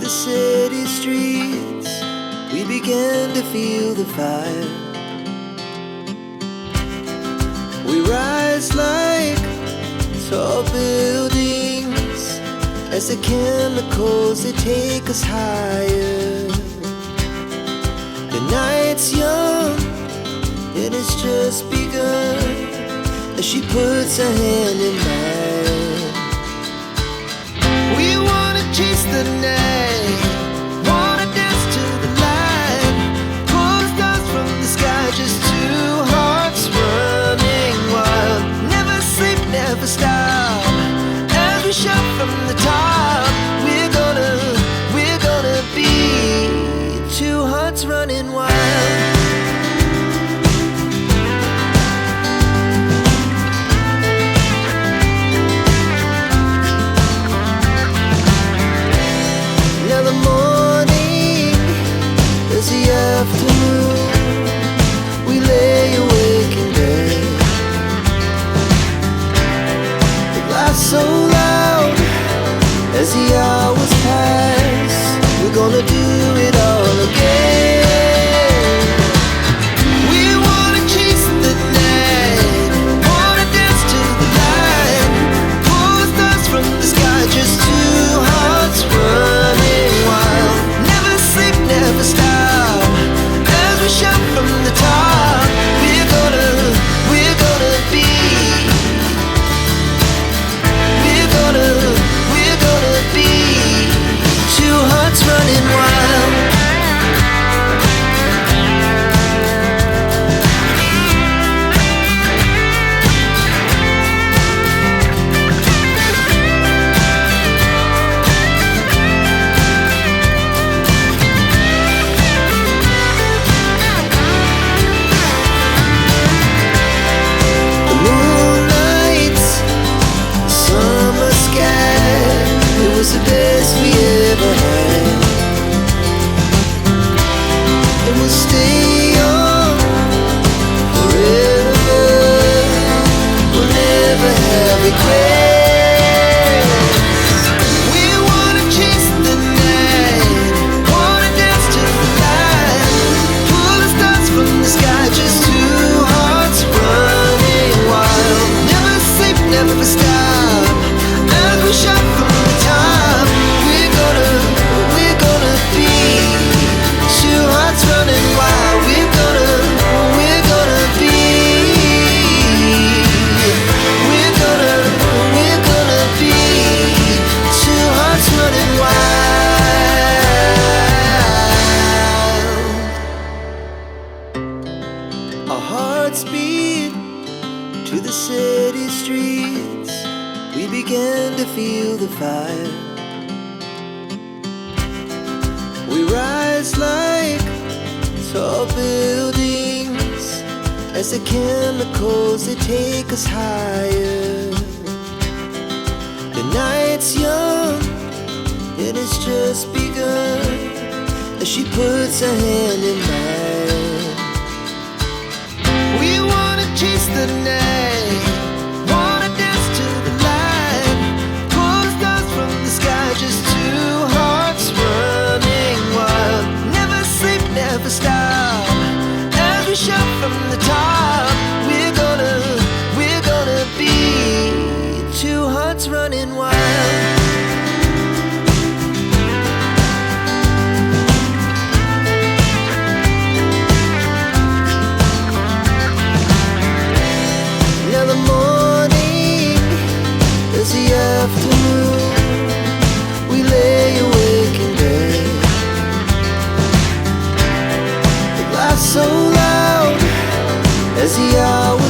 the city streets, we began to feel the fire. We rise like tall buildings as the chemicals, they take us higher. The night's young and it's just begun as she puts her hand in mine. We wanna chase the night, wanna dance to the light, pull stars from the sky, just two hearts running wild. Never sleep, never stop, as we shout from the top. We're gonna be two hearts running wild. Afternoon, we lay awake in bed. The laughs so loud as the hours pass. We're gonna do it all again. We wanna chase the night, wanna dance to the light, pull the stars from the sky, just two hearts running wild. Never sleep, never stop, shout from the top. We're gonna be, we're gonna be two hearts running wild. The best we ever had, and we'll stay young forever. We'll never have regrets. We wanna chase the night, wanna dance to the light, pull the stars from the sky, just two hearts running wild. Never sleep, never stop, as we shout from the top. Running wild, we're gonna be, we're gonna be two hearts running wild. Our hearts beat to the city streets, we began to feel the fire. We rise like tall buildings as the chemicals, they take us higher. The night's young and it's just begun as she puts her hand in mine. We wanna chase the night, wanna dance to the light, pull stars from the sky, just two hearts running wild. Never sleep, never stop, as we shout from the top. We're gonna be two hearts running wild. Now the morning is the afternoon, we lay awake in bed. So loud as the hours